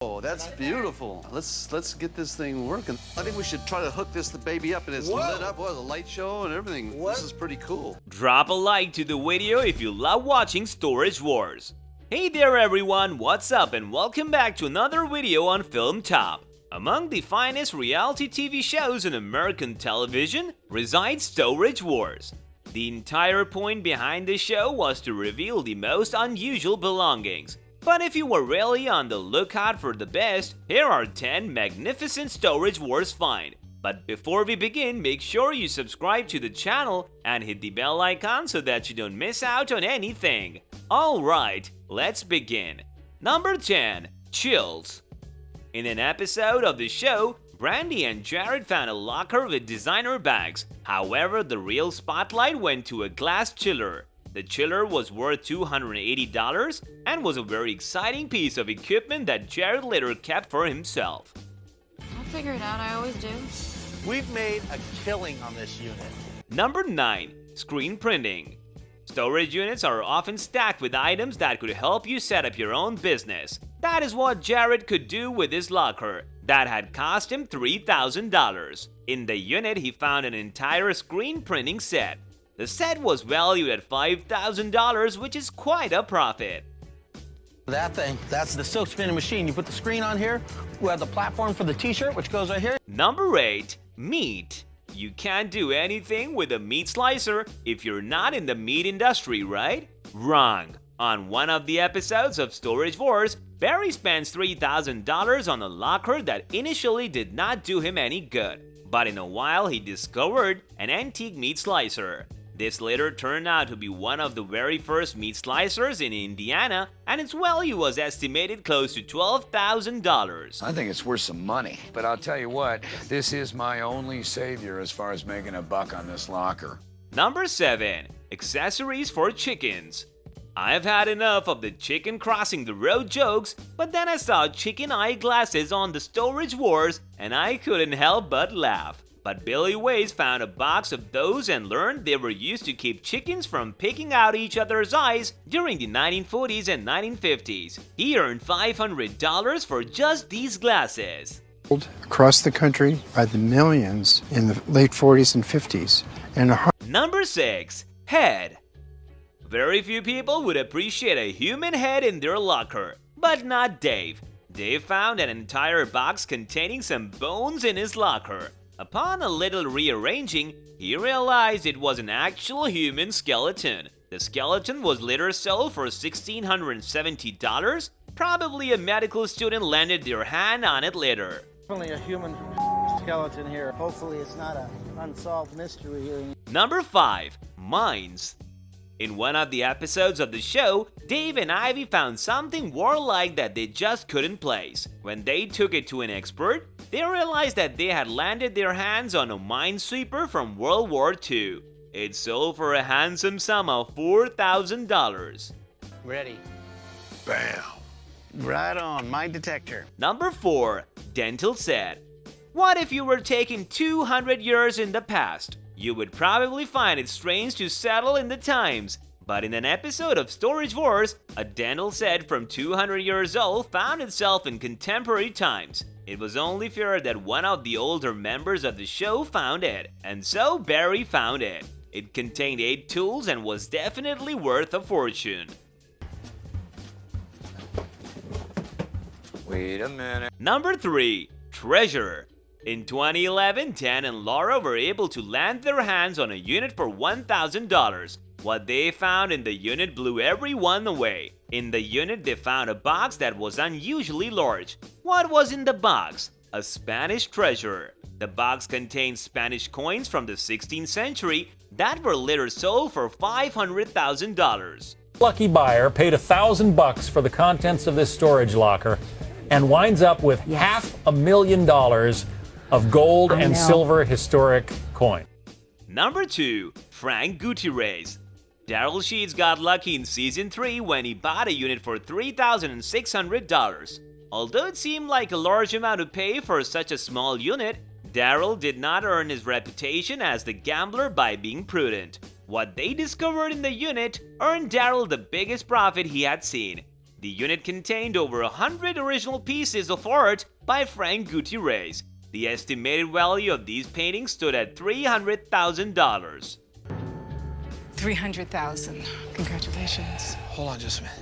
Oh, that's beautiful. Let's get this thing working. I think we should try to hook the baby up, and it's lit up. What, the light show and everything. This is pretty cool. Drop a like to the video if you love watching Storage Wars. Hey there everyone, what's up and welcome back to another video on Film Top. Among the finest reality TV shows on American television resides Storage Wars. The entire point behind the show was to reveal the most unusual belongings. But if you were really on the lookout for the best, here are 10 magnificent Storage Wars find. But before we begin, make sure you subscribe to the channel and hit the bell icon so that you don't miss out on anything. Alright, let's begin. Number 10. Chills. In an episode of the show, Brandy and Jared found a locker with designer bags. However, the real spotlight went to a glass chiller. The chiller was worth $280 and was a very exciting piece of equipment that Jared later kept for himself. I'll figure it out, I always do. We've made a killing on this unit. Number 9. Screen printing. Storage units are often stacked with items that could help you set up your own business. That is what Jared could do with his locker. That had cost him $3,000. In the unit, he found an entire screen printing set. The set was valued at $5,000, which is quite a profit. That thing, that's the silk spinning machine. You put the screen on here, we have the platform for the t-shirt, which goes right here. Number 8. Meat. You can't do anything with a meat slicer if you're not in the meat industry, right? Wrong. On one of the episodes of Storage Wars, Barry spends $3,000 on a locker that initially did not do him any good. But in a while, he discovered an antique meat slicer. This later turned out to be one of the very first meat slicers in Indiana, and its value was estimated close to $12,000. I think it's worth some money. But I'll tell you what, this is my only savior as far as making a buck on this locker. Number 7. Accessories for chickens. I've had enough of the chicken crossing the road jokes, but then I saw chicken eyeglasses on the Storage Wars and I couldn't help but laugh. But Billy Ways found a box of those and learned they were used to keep chickens from picking out each other's eyes during the 1940s and 1950s. He earned $500 for just these glasses. Across the country by the millions in the late 40s and 50s. Number 6. Head. Very few people would appreciate a human head in their locker, but not Dave. Dave found an entire box containing some bones in his locker. Upon a little rearranging, he realized it was an actual human skeleton. The skeleton was later sold for $1,670. Probably a medical student landed their hand on it later. Definitely a human skeleton here. Hopefully it's not an unsolved mystery here. Number 5. Mines. In one of the episodes of the show, Dave and Ivy found something warlike that they just couldn't place. When they took it to an expert, they realized that they had landed their hands on a minesweeper from World War II. It sold for a handsome sum of $4,000. Ready. Bam. Right on, mine detector. Number 4. Dental set. What if you were taken 200 years in the past? You would probably find it strange to settle in the times. But in an episode of Storage Wars, a dental set from 200 years old found itself in contemporary times. It was only fair that one of the older members of the show found it, and so Barry found it. It contained 8 tools and was definitely worth a fortune. Wait a minute. Number 3. Treasure. In 2011, Dan and Laura were able to land their hands on a unit for $1,000. What they found in the unit blew everyone away. In the unit, they found a box that was unusually large. What was in the box? A Spanish treasure. The box contained Spanish coins from the 16th century that were later sold for $500,000. Lucky buyer paid $1,000 for the contents of this storage locker and winds up with $500,000 of gold and silver historic coin. Number 2. Frank Gutierrez. Daryl Sheets got lucky in Season 3 when he bought a unit for $3,600. Although it seemed like a large amount to pay for such a small unit, Daryl did not earn his reputation as the gambler by being prudent. What they discovered in the unit earned Daryl the biggest profit he had seen. The unit contained over 100 original pieces of art by Frank Gutierrez. The estimated value of these paintings stood at $300,000. $300,000. Congratulations. Hold on just a minute.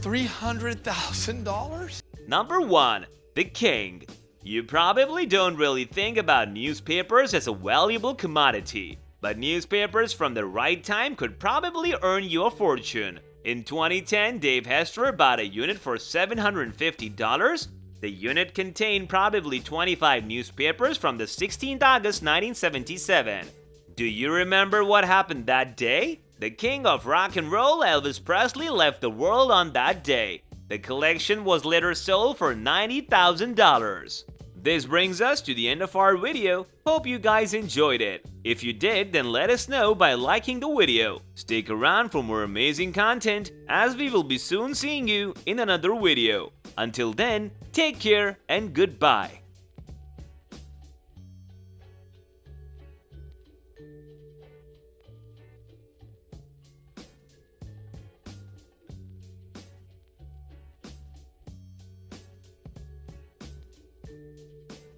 $300,000? Number 1. The King. You probably don't really think about newspapers as a valuable commodity, but newspapers from the right time could probably earn you a fortune. In 2010, Dave Hester bought a unit for $750. The unit contained probably 25 newspapers from the 16th August 1977. Do you remember what happened that day? The king of rock and roll, Elvis Presley, left the world on that day. The collection was later sold for $90,000. This brings us to the end of our video. Hope you guys enjoyed it. If you did, then let us know by liking the video. Stick around for more amazing content, as we will be soon seeing you in another video. Until then, take care and goodbye.